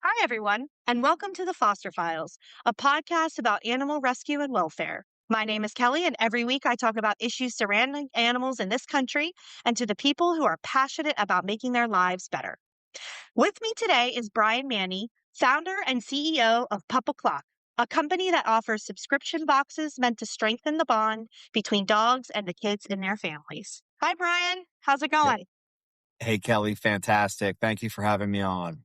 Hi, everyone, and welcome to the Foster Files, a podcast about animal rescue and welfare. My name is Kelly, and every week I talk about issues surrounding animals in this country and to the people who are passionate about making their lives better. With me today is Brian Manni, founder and CEO of Pup O'Clock, a company that offers subscription boxes meant to strengthen the bond between dogs and the kids in their families. Hi, Brian. How's it going? Hey, Kelly, fantastic. Thank you for having me on.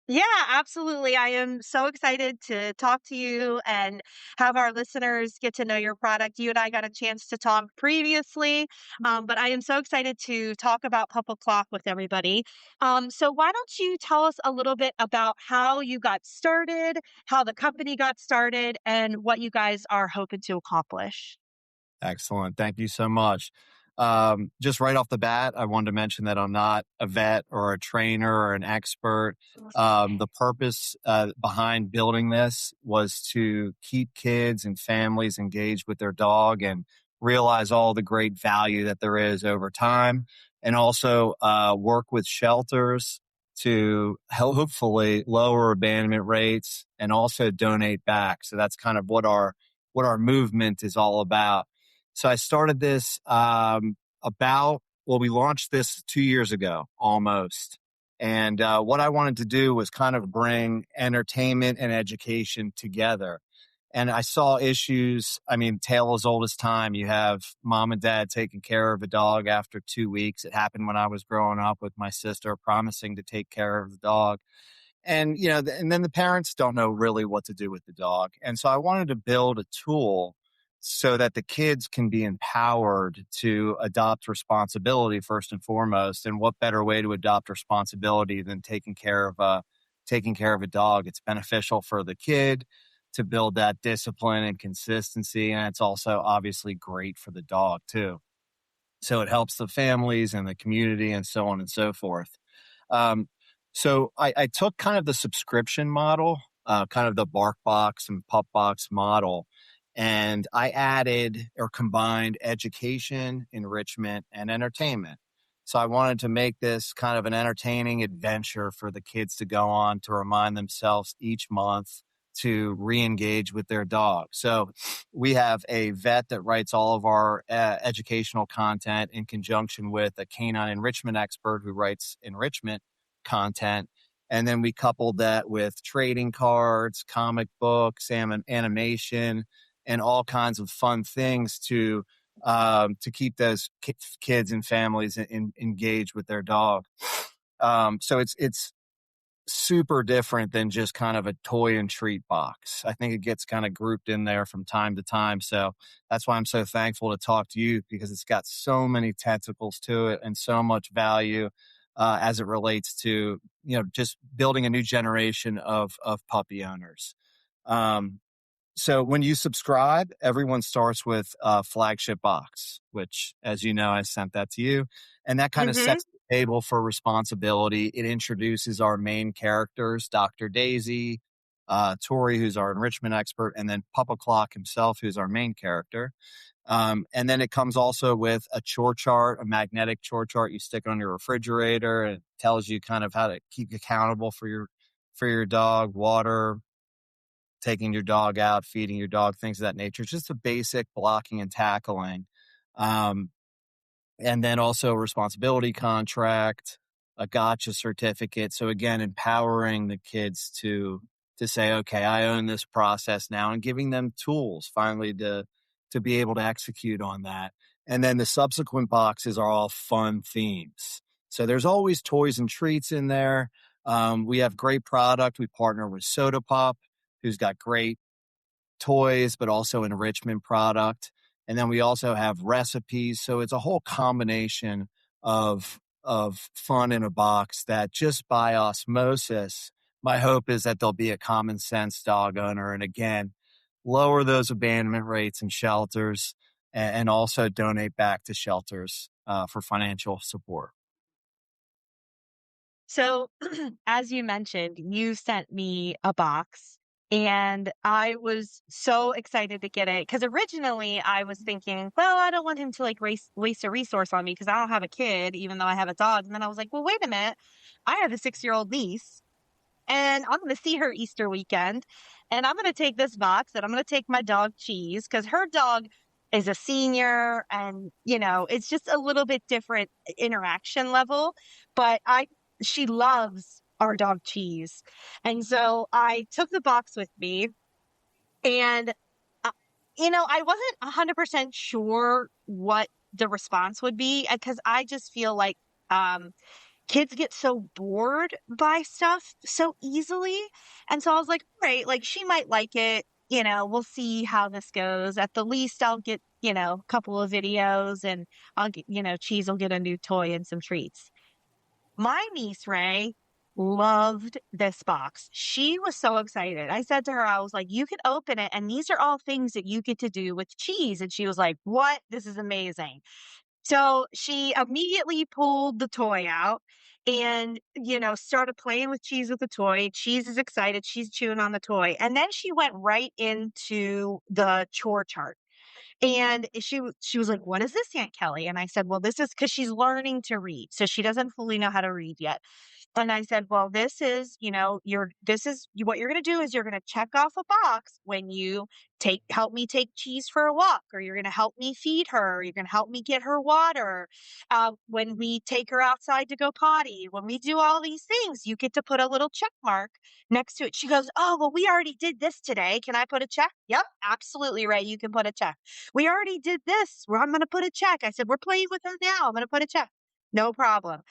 Yeah, absolutely. I am so excited to talk to you and have our listeners get to know your product. You and I got a chance to talk previously, but I am so excited to talk about Pup O'Clock with everybody. So, why don't you tell us a little bit about how you got started, how the company got started, and what you guys are hoping to accomplish? Excellent. Thank you so much. Just right off the bat, I wanted to mention that I'm not a vet or a trainer or an expert. The purpose behind building this was to keep kids and families engaged with their dog and realize all the great value that there is over time, and also work with shelters to hopefully lower abandonment rates and also donate back. So that's kind of what our movement is all about. So I started this we launched this 2 years ago almost. And what I wanted to do was kind of bring entertainment and education together. And I saw issues. I mean, tale as old as time. You have mom and dad taking care of a dog after 2 weeks. It happened when I was growing up with my sister promising to take care of the dog. And, and then the parents don't know really what to do with the dog. And so I wanted to build a tool so that the kids can be empowered to adopt responsibility first and foremost. And what better way to adopt responsibility than taking care of a dog? It's beneficial for the kid to build that discipline and consistency. And it's also obviously great for the dog too. So it helps the families and the community and so on and so forth. Um, so I took kind of the subscription model, kind of the Bark Box and Pup Box model, and I added or combined education, enrichment, and entertainment. So I wanted to make this kind of an entertaining adventure for the kids to go on to remind themselves each month to re-engage with their dog. So we have a vet that writes all of our educational content in conjunction with a canine enrichment expert who writes enrichment content. And then we coupled that with trading cards, comic books, animation, and all kinds of fun things to keep those kids and families engaged with their dog. So it's super different than just kind of a toy and treat box. I think it gets kind of grouped in there from time to time. So that's why I'm so thankful to talk to you, because it's got so many tentacles to it and so much value as it relates to, just building a new generation of puppy owners. So when you subscribe, everyone starts with a flagship box, which, as you know, I sent that to you. And that kind of sets the table for responsibility. It introduces our main characters, Dr. Daisy, Tori, who's our enrichment expert, and then Pup O'Clock himself, who's our main character. And then it comes also with a chore chart, a magnetic chore chart you stick on your refrigerator. And it tells you kind of how to keep accountable for your dog, water, taking your dog out, feeding your dog, things of that nature. It's just a basic blocking and tackling. And then also a responsibility contract, a gotcha certificate. So again, empowering the kids to say, okay, I own this process now, and giving them tools finally to be able to execute on that. And then the subsequent boxes are all fun themes. So there's always toys and treats in there. We have great product. We partner with Soda Pop, who's got great toys, but also enrichment product. And then we also have recipes. So it's a whole combination of fun in a box that just by osmosis, my hope is that there'll be a common sense dog owner. And again, lower those abandonment rates in shelters, and also donate back to shelters for financial support. So, as you mentioned, you sent me a box and I was so excited to get it because originally I was thinking, well, I don't want him to waste a resource on me because I don't have a kid, even though I have a dog. And then I was like, well, wait a minute. I have a 6-year-old niece And I'm going to see her Easter weekend. And I'm going to take this box and I'm going to take my dog Cheese because her dog is a senior and, it's just a little bit different interaction level. But she loves our dog Cheese. And so I took the box with me and, uh, I wasn't 100% sure what the response would be because I just feel like, kids get so bored by stuff so easily. And so I was like, all right, like she might like it. We'll see how this goes. At the least, I'll get, a couple of videos and I'll get, Cheese will get a new toy and some treats. My niece, Ray, loved this box. She was so excited. I said to her, I was like, you can open it. And these are all things that you get to do with Cheese. And she was like, what? This is amazing. So she immediately pulled the toy out and, started playing with Cheese with the toy. Cheese is excited. She's chewing on the toy. And then she went right into the chore chart. And she was like, "What is this, Aunt Kelly?" And I said, "Well, this is because she's learning to read. So she doesn't fully know how to read yet." And I said, "Well, this is, what you're going to do is you're going to check off a box when you help me take Cheese for a walk, or you're going to help me feed her, or you're going to help me get her water. When we take her outside to go potty, when we do all these things, you get to put a little check mark next to it." She goes, "Oh, well, we already did this today. Can I put a check?" "Yep, absolutely, Ray. You can put a check." "We already did this. Well, I'm going to put a check." I said, "We're playing with her now. I'm going to put a check." "No problem."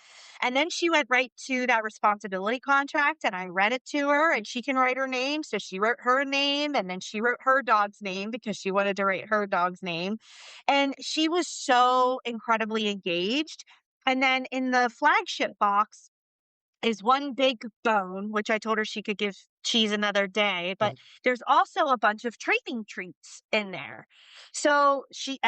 And then she went right to that responsibility contract and I read it to her and she can write her name. So she wrote her name and then she wrote her dog's name because she wanted to write her dog's name. And she was so incredibly engaged. And then in the flagship box, is one big bone, which I told her she could give Cheese another day, but there's also a bunch of training treats in there. So she's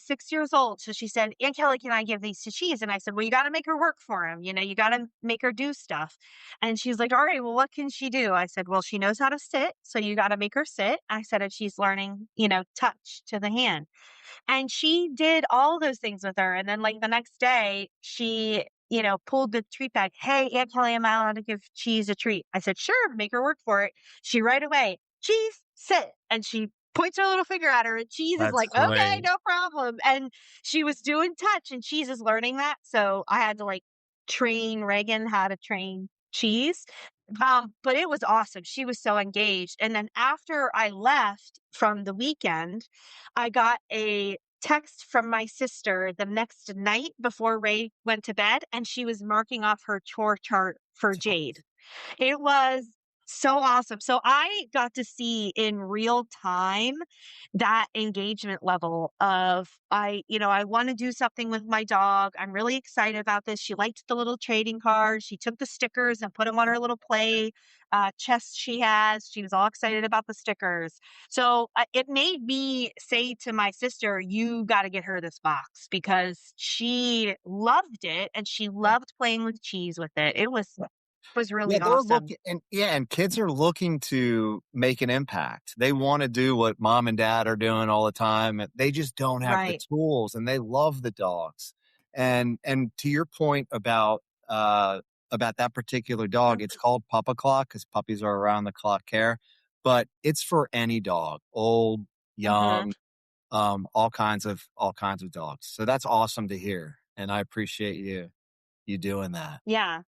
6 years old. So she said, "Aunt Kelly, can I give these to Cheese?" And I said, "Well, you got to make her work for him. You got to make her do stuff." And she's like, "All right, well, what can she do?" I said, "Well, she knows how to sit. So you got to make her sit." I said, "And she's learning, touch to the hand." And she did all those things with her. And then, like, the next day, she, pulled the treat bag. "Hey, Aunt Kelly, am I allowed to give Cheese a treat?" I said, "Sure, make her work for it." She right away, "Cheese, sit." And she points her little finger at her, and Cheese is That's like, "Okay, great. no problem." And she was doing touch, and Cheese is learning that. So I had to like train Reagan how to train Cheese. But it was awesome. She was so engaged. And then after I left from the weekend, I got a text from my sister the next night before Ray went to bed, and she was marking off her chore chart for Jade. It was so awesome. So I got to see in real time that engagement level of I want to do something with my dog. I'm really excited about this. She liked the little trading cards. She took the stickers and put them on her little play chest she has. She was all excited about the stickers. So it made me say to my sister, "You got to get her this box," because she loved it and she loved playing with Cheese with it. It was Yeah, really they're awesome. looking, and kids are looking to make an impact. They want to do what mom and dad are doing all the time. And they just don't have the Right. tools, and they love the dogs. And to your point about that particular dog, it's called Pup O'Clock because puppies are around the clock care, but it's for any dog, old, Mhm. young, all kinds of dogs. So that's awesome to hear, and I appreciate you doing that. Yeah.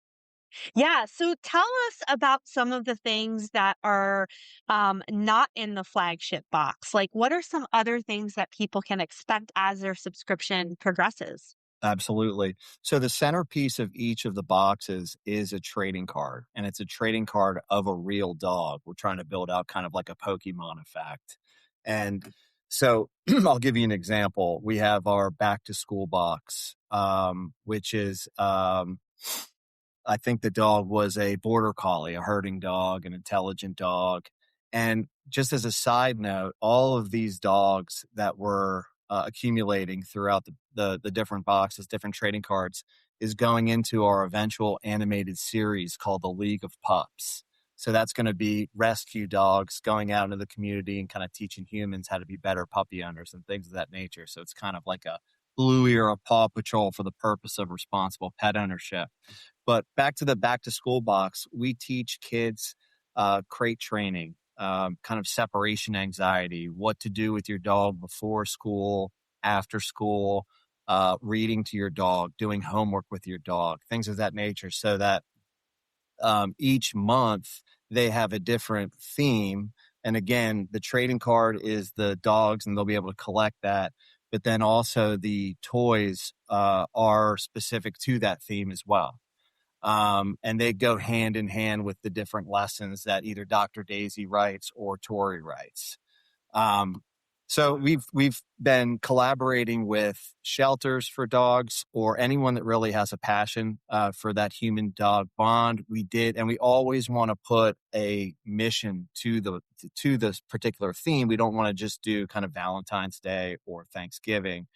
Yeah. So tell us about some of the things that are not in the flagship box. Like, what are some other things that people can expect as their subscription progresses? Absolutely. So the centerpiece of each of the boxes is a trading card, and it's a trading card of a real dog. We're trying to build out kind of like a Pokemon effect. And so I'll give you an example. We have our back to school box, which is I think the dog was a border collie, a herding dog, an intelligent dog. And just as a side note, all of these dogs that were accumulating throughout the different boxes, different trading cards, is going into our eventual animated series called The League of Pups. So that's going to be rescue dogs going out into the community and kind of teaching humans how to be better puppy owners and things of that nature. So it's kind of like Bluey or a Paw Patrol for the purpose of responsible pet ownership. But back to the back to school box, we teach kids crate training, kind of separation anxiety, what to do with your dog before school, after school, reading to your dog, doing homework with your dog, things of that nature, so that each month they have a different theme. And again, the trading card is the dogs, and they'll be able to collect that. But then also the toys are specific to that theme as well. And they go hand in hand with the different lessons that either Dr. Daisy writes or Tori writes. Um, so we've been collaborating with shelters for dogs or anyone that really has a passion for that human dog bond. We did, and we always want to put a mission to this particular theme. We don't want to just do kind of Valentine's Day or Thanksgiving.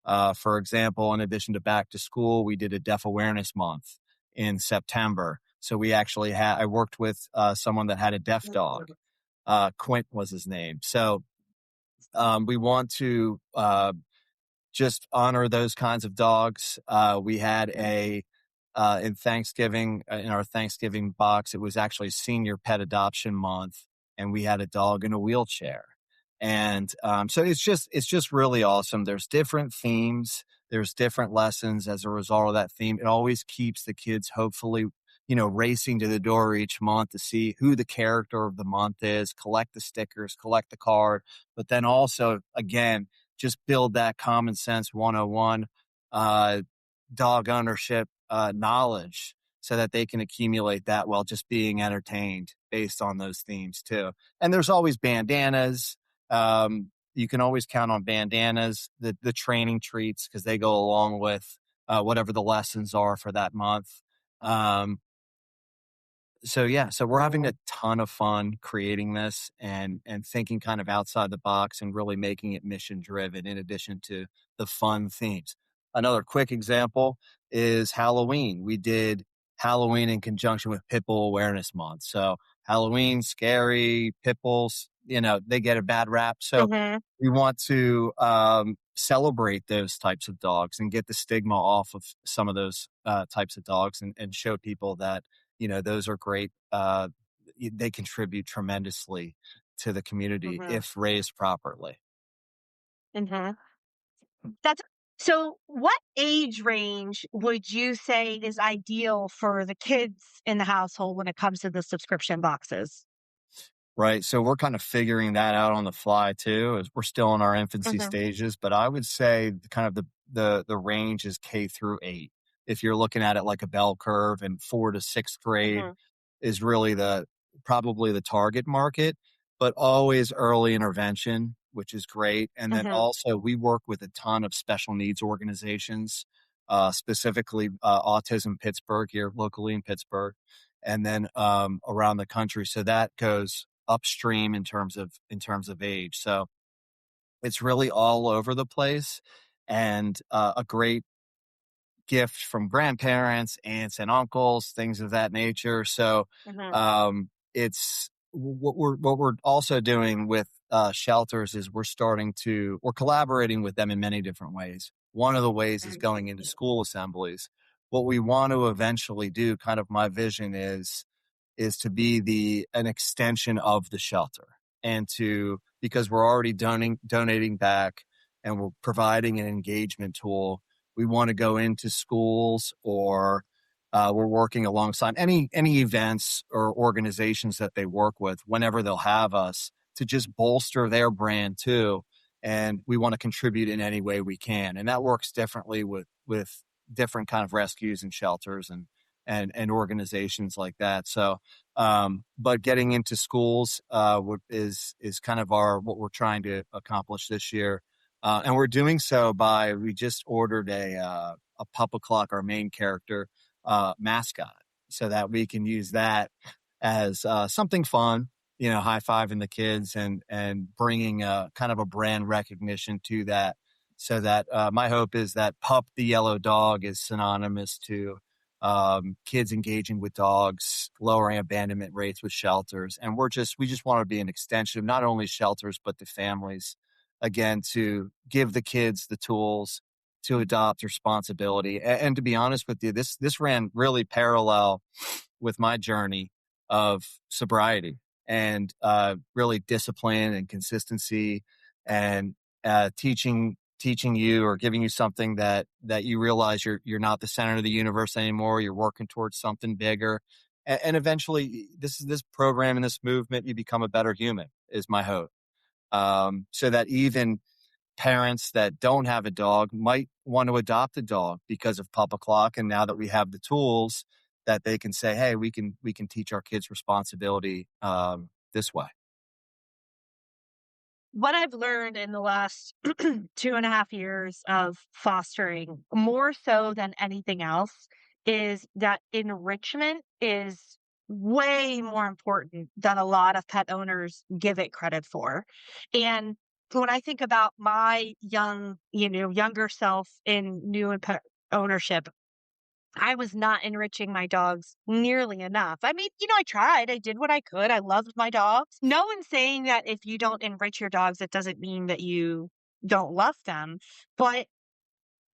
For example, in addition to back to school, we did a Deaf Awareness Month in September. So we actually I worked with someone that had a deaf dog. Quint was his name. So we want to just honor those kinds of dogs. We had in Thanksgiving, in our Thanksgiving box, it was actually Senior Pet Adoption Month, and we had a dog in a wheelchair. And so it's just really awesome. There's different themes. There's different lessons as a result of that theme. It always keeps the kids, hopefully, racing to the door each month to see who the character of the month is, collect the stickers, collect the card, but then also, again, just build that common sense 101 dog ownership knowledge so that they can accumulate that while just being entertained based on those themes too. And there's always bandanas. You can always count on bandanas, the training treats, because they go along with whatever the lessons are for that month. So we're having a ton of fun creating this and thinking kind of outside the box and really making it mission driven in addition to the fun themes. Another quick example is Halloween. We did Halloween in conjunction with Pitbull Awareness Month. So Halloween, scary, pit bulls, they get a bad rap. So Mhm. we want to celebrate those types of dogs and get the stigma off of some of those types of dogs and show people that those are great. They contribute tremendously to the community Mhm. if raised properly. Mhm. That's so what age range would you say is ideal for the kids in the household when it comes to the subscription boxes? Right. So we're kind of figuring that out on the fly too, as we're still in our infancy Mhm. stages. But I would say kind of the range is K through 8. If you're looking at it like a bell curve, and 4th to 6th grade Mhm. is really probably the target market, but always early intervention, which is great. And then Mhm. also we work with a ton of special needs organizations, specifically Autism Pittsburgh here locally in Pittsburgh, and then around the country. So that goes upstream in terms of age. So it's really all over the place, and a great gift from grandparents, aunts and uncles, things of that nature. So Mhm. it's what we're also doing with shelters is we're collaborating with them in many different ways. One of the ways is going into school assemblies. What we want to eventually do, kind of my vision is to be an extension of the shelter, and because we're already donating back and we're providing an engagement tool. We want to go into schools, or we're working alongside any events or organizations that they work with whenever they'll have us to just bolster their brand too. And we want to contribute in any way we can. And that works differently with different kind of rescues and shelters and organizations like that. So, but getting into schools is kind of what we're trying to accomplish this year, and we're doing so we just ordered a Pup O'Clock, our main character mascot, so that we can use that as something fun. High fiving the kids and bringing kind of a brand recognition to that. So that my hope is that Pup the yellow dog is synonymous to kids engaging with dogs, lowering abandonment rates with shelters. And we just want to be an extension of not only shelters, but the families, again, to give the kids the tools to adopt responsibility. And to be honest with you, this ran really parallel with my journey of sobriety and really discipline and consistency and teaching you or giving you something that you realize you're not the center of the universe anymore. You're working towards something bigger. And eventually this program and this movement, you become a better human is my hope. So that even parents that don't have a dog might want to adopt a dog because of Pup O'Clock. And now that we have the tools that they can say, hey, we can teach our kids responsibility this way. What I've learned in the last 2.5 years of fostering, more so than anything else, is that enrichment is way more important than a lot of pet owners give it credit for. And when I think about my younger self in new and pet ownership, I was not enriching my dogs nearly enough. I mean, I tried. I did what I could. I loved my dogs. No one's saying that if you don't enrich your dogs, it doesn't mean that you don't love them. But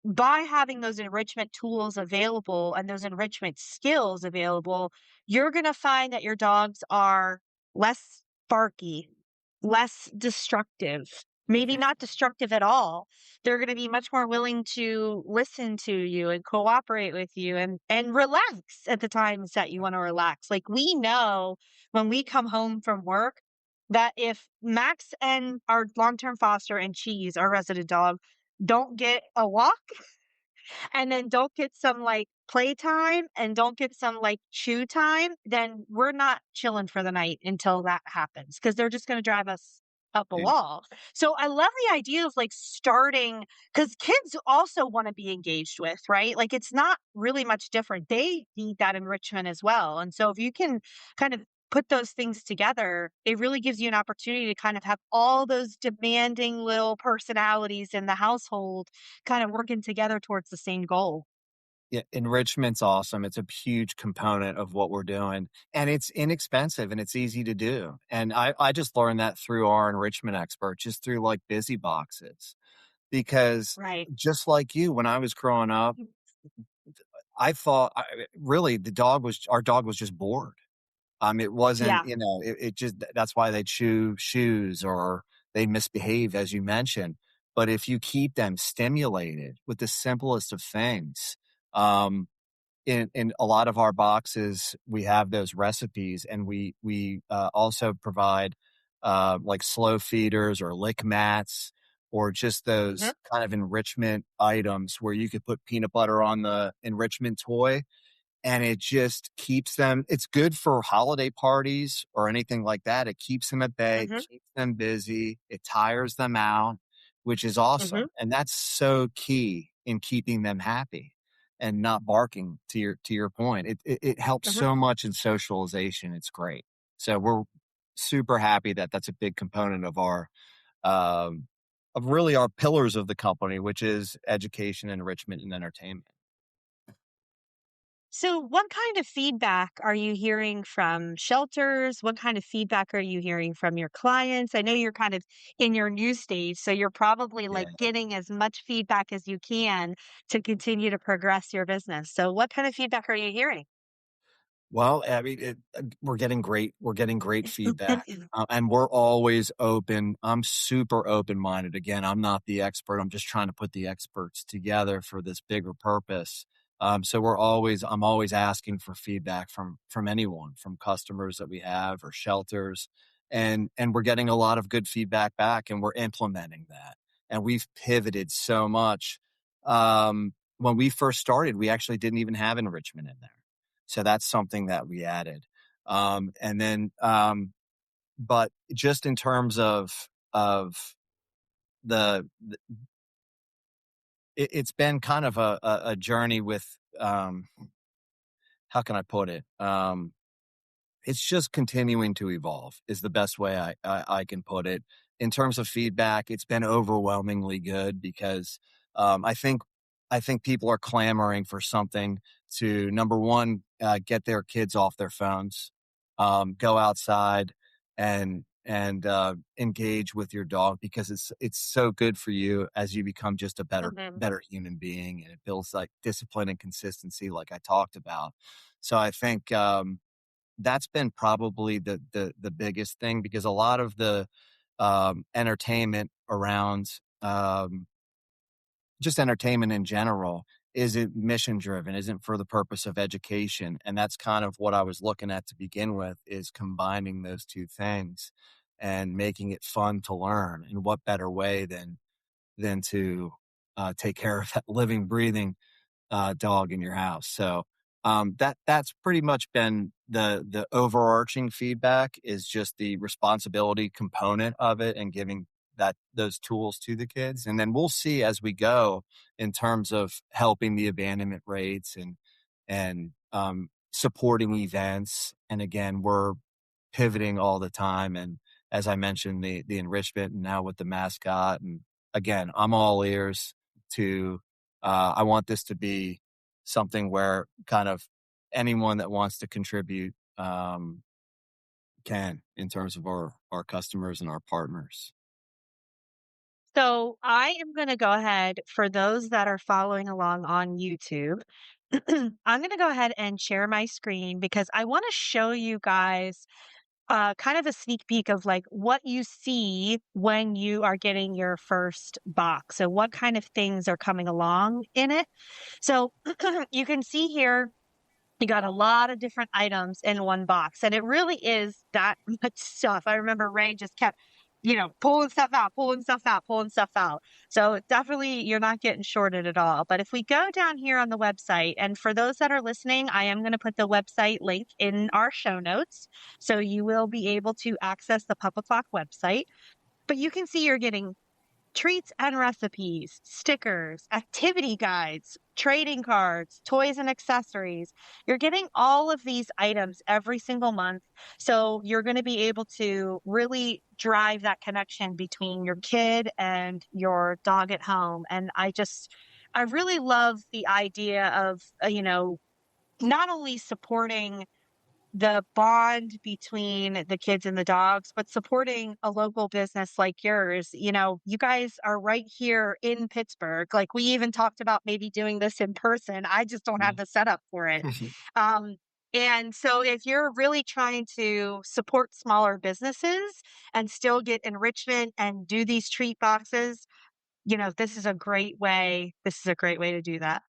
by having those enrichment tools available and those enrichment skills available, you're going to find that your dogs are less barky, less destructive, maybe not destructive at all. They're going to be much more willing to listen to you and cooperate with you and relax at the times that you want to relax. Like we know when we come home from work that if Max and our long-term foster and Cheese, our resident dog, don't get a walk and then don't get some like playtime and don't get some like chew time, then we're not chilling for the night until that happens because they're just going to drive us up a wall. So I love the idea of like starting because kids also want to be engaged with, right? Like it's not really much different. They need that enrichment as well. And so if you can kind of put those things together, it really gives you an opportunity to kind of have all those demanding little personalities in the household kind of working together towards the same goal. Yeah, enrichment's awesome. It's a huge component of what we're doing, and it's inexpensive and it's easy to do. And I just learned that through our enrichment expert, just through like busy boxes. Because Right. just like you, when I was growing up, I thought really our dog was just bored. It wasn't, Yeah. it just, that's why they chew shoes or they misbehave, as you mentioned. But if you keep them stimulated with the simplest of things, um, in a lot of our boxes, we have those recipes and we also provide, like slow feeders or lick mats or just Mhm. those kind of enrichment items where you could put peanut butter on the enrichment toy and it just keeps them it's good for holiday parties or anything like that. It keeps them at bay, Mhm. keeps them busy, it tires them out, which is Mhm. awesome. And that's so key in keeping them happy and not barking to your point. It helps Mhm. so much in socialization. It's great. So we're super happy that that's a big component um, of really our pillars of the company, which is education, enrichment, and entertainment. So, what kind of feedback are you hearing from shelters? What kind of feedback are you hearing from your clients? I know you're kind of in your new stage, so you're probably Yeah. like getting as much feedback as you can to continue to progress your business. So, what kind of feedback are you hearing? Well, I mean, we're getting great feedback, and we're always open. I'm super open-minded. Again, I'm not the expert. I'm just trying to put the experts together for this bigger purpose. So I'm always asking for feedback from anyone, from customers that we have or shelters, and we're getting a lot of good feedback back, and we're implementing that. And we've pivoted so much. When we first started, we actually didn't even have enrichment in there. So that's something that we added. And then, but just in terms of the it's been kind of a journey with, how can I put it? It's just continuing to evolve is the best way I can put it. In terms of feedback, it's been overwhelmingly good because I think people are clamoring for something to number one, get their kids off their phones, go outside and and engage with your dog because it's so good for you as you become just a Mhm. better human being, and it builds like discipline and consistency like I talked about. So I think that's been probably the biggest thing because a lot of the entertainment around just entertainment in general isn't mission driven, isn't for the purpose of education. And that's kind of what I was looking at to begin with is combining those two things and making it fun to learn. And what better way than to take care of that living, breathing dog in your house. So that's pretty much been the overarching feedback is just the responsibility component of it and giving that those tools to the kids. And then we'll see as we go in terms of helping the abandonment rates and supporting events. And again, we're pivoting all the time. And as I mentioned, the enrichment and now with the mascot. And again, I'm all ears to I want this to be something where kind of anyone that wants to contribute can in terms of our customers and our partners. So I am going to go ahead for those that are following along on YouTube. I'm going to go ahead and share my screen because I want to show you guys kind of a sneak peek of like what you see when you are getting your first box. So what kind of things are coming along in it. So you can see here you got a lot of different items in one box, and it really is that much stuff. I remember Ray just kept, pulling stuff out, pulling stuff out, pulling stuff out. So definitely you're not getting shorted at all. But if we go down here on the website, and for those that are listening, I am going to put the website link in our show notes. So you will be able to access the Pup O'Clock website. But you can see you're getting treats and recipes, stickers, activity guides, trading cards, toys and accessories. You're getting all of these items every single month. So you're going to be able to really drive that connection between your kid and your dog at home. And I really love the idea of, not only supporting the bond between the kids and the dogs, but supporting a local business like yours. You guys are right here in Pittsburgh. Like we even talked about maybe doing this in person. I just don't have Mhm. the setup for it. Um, and so if you're really trying to support smaller businesses and still get enrichment and do these treat boxes, this is a great way. This is a great way to do that.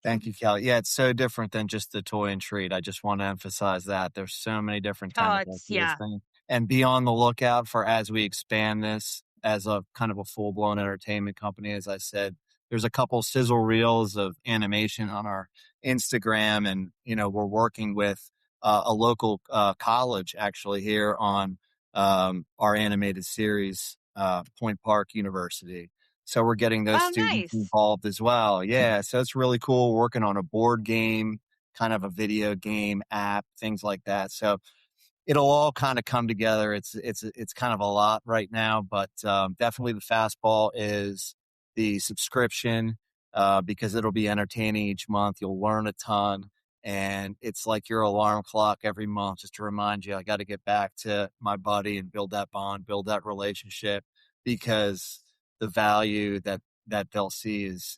Thank you, Kelly. Yeah, it's so different than just the toy and treat. I just want to emphasize that. There's so many different Oh, tentacles it's to this yeah. thing. And be on the lookout for as we expand this as a kind of a full blown entertainment company. As I said, there's a couple sizzle reels of animation on our Instagram. And, we're working with a local college actually here on our animated series, Point Park University. So we're getting those Oh, students nice. involved as well. Yeah, so it's really cool working on a board game, kind of a video game app, things like that. So it'll all kind of come together. It's kind of a lot right now, but definitely the fastball is the subscription because it'll be entertaining each month. You'll learn a ton, and it's like your alarm clock every month just to remind you I got to get back to my buddy and build that bond, build that relationship because the value that they'll see is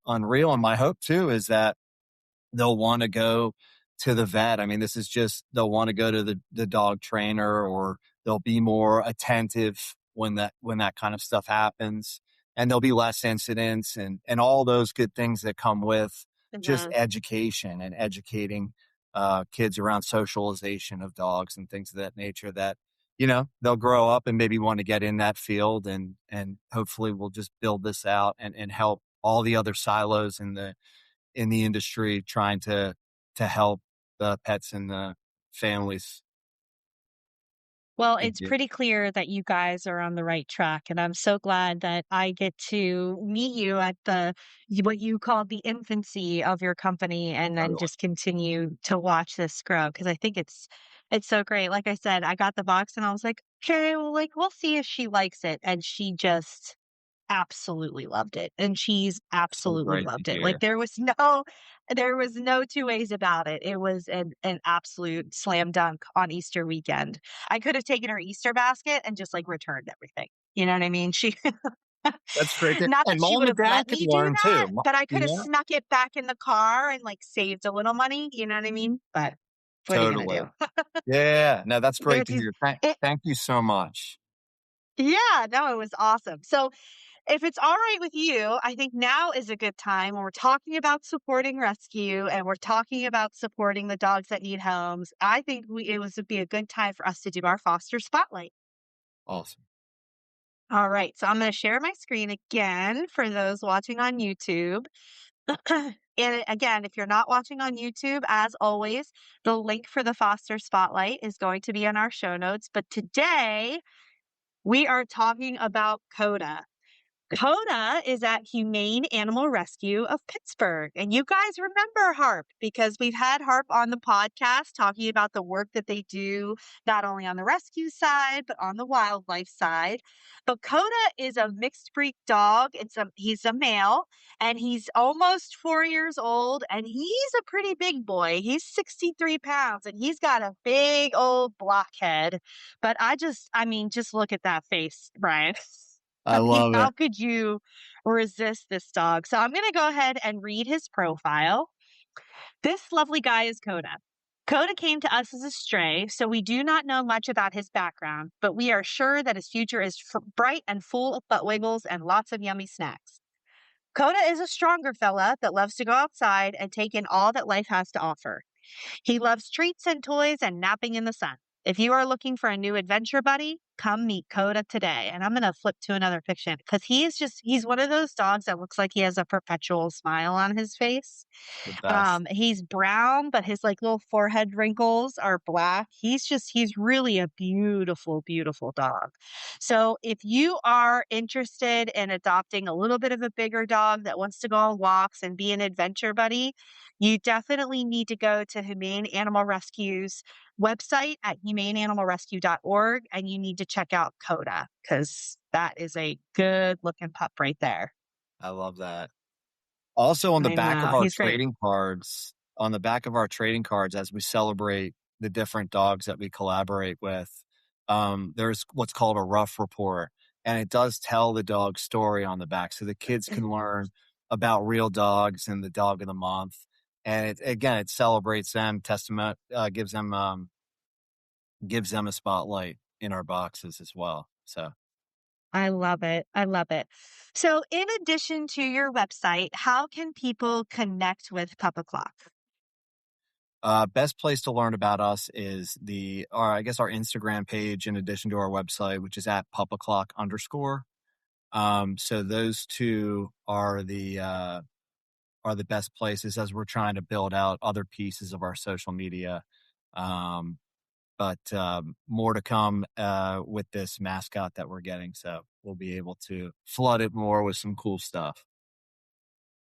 unreal. And my hope too is that they'll want to go to the vet. I mean, this is just they'll want to go to the dog trainer or they'll be more attentive when that kind of stuff happens. And there'll be less incidents and all those good things that come with just Mhm. education and educating kids around socialization of dogs and things of that nature that they'll grow up and maybe want to get in that field and hopefully we'll just build this out and help all the other silos in the industry trying to help the pets and the families. Well, Big it's deal. pretty clear that you guys are on the right track, and I'm so glad that I get to meet you at what you call the infancy of your company, and then Totally. just continue to watch this grow because I think it's so great. Like I said, I got the box and I was like, okay, well, like we'll see if she likes it, and she just absolutely loved it, and she's So absolutely great to loved it. Like, hear. there was no two ways about it. It was an absolute slam dunk on Easter weekend. I could have taken her Easter basket and just, like, returned everything. You know what I mean? She That's great to not and that she mom would and have let dad can me do learn too, that, but I could you have know? snuck it back in the car and, like, saved a little money, you know what I mean? But what are you gonna do? Totally. Yeah, no, that's great There's to these hear. it Thank you so much. Yeah, no, it was awesome. So, if it's all right with you, I think now is a good time when we're talking about supporting rescue and we're talking about supporting the dogs that need homes. I think would be a good time for us to do our foster spotlight. Awesome. All right, so I'm going to share my screen again for those watching on YouTube. And again, if you're not watching on YouTube, as always, the link for the foster spotlight is going to be in our show notes. But today we are talking about Coda. Coda is at Humane Animal Rescue of Pittsburgh. And you guys remember HARP because we've had HARP on the podcast talking about the work that they do, not only on the rescue side, but on the wildlife side. But Coda is a mixed breed dog. He's a male and he's almost 4 years old and he's a pretty big boy. He's 63 pounds and he's got a big old blockhead. But just look at that face, Brian. I I mean, love how it. could you resist this dog? So I'm going to go ahead and read his profile. This lovely guy is Coda. Coda came to us as a stray, so we do not know much about his background, but we are sure that his future is bright and full of butt wiggles and lots of yummy snacks. Coda is a stronger fella that loves to go outside and take in all that life has to offer. He loves treats and toys and napping in the sun. If you are looking for a new adventure buddy, come meet Coda today. And I'm going to flip to another picture because he's one of those dogs that looks like he has a perpetual smile on his face. The best. He's brown, but his like little forehead wrinkles are black. He's really a beautiful, beautiful dog. So if you are interested in adopting a little bit of a bigger dog that wants to go on walks and be an adventure buddy, you definitely need to go to Humane Animal Rescue's website at humaneanimalrescue.org and you need to check out Coda because that is a good looking pup right there. I love that. Also I know. He's great. on the back of our trading cards, as we celebrate the different dogs that we collaborate with, there's what's called a rough report, and it does tell the dog story on the back, so the kids can learn about real dogs and the dog of the month. And it celebrates them, testament, gives them a spotlight in our boxes as well. So. I love it. I love it. So, in addition to your website, how can people connect with Pup O'Clock? Best place to learn about us is I guess our Instagram page, in addition to our website, which is at Pup O'Clock _. So those two are the best places as we're trying to build out other pieces of our social media. But more to come with this mascot that we're getting. So we'll be able to flood it more with some cool stuff.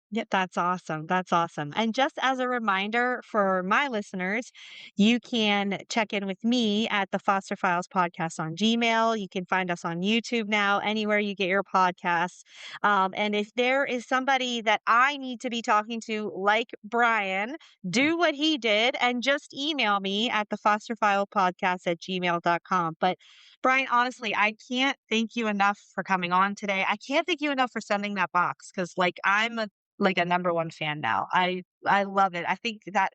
Yeah, that's awesome. That's awesome. And just as a reminder for my listeners, you can check in with me at the Foster Files podcast on Gmail. You can find us on YouTube now, anywhere you get your podcasts. And if there is somebody that I need to be talking to, like Brian, do what he did and just email me at the fosterfilepodcast@gmail.com. But Brian, honestly, I can't thank you enough for coming on today. I can't thank you enough for sending that box because I'm a number one fan now. I love it. I think that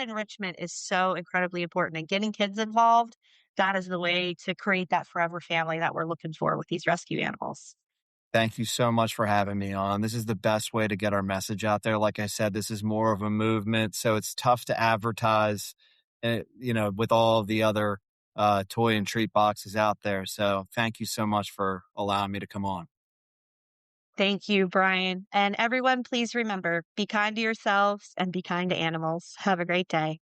enrichment is so incredibly important and getting kids involved, that is the way to create that forever family that we're looking for with these rescue animals. Thank you so much for having me on. This is the best way to get our message out there. Like I said, this is more of a movement, so it's tough to advertise, with all the other toy and treat boxes out there. So thank you so much for allowing me to come on. Thank you, Brian. And everyone, please remember, be kind to yourselves and be kind to animals. Have a great day.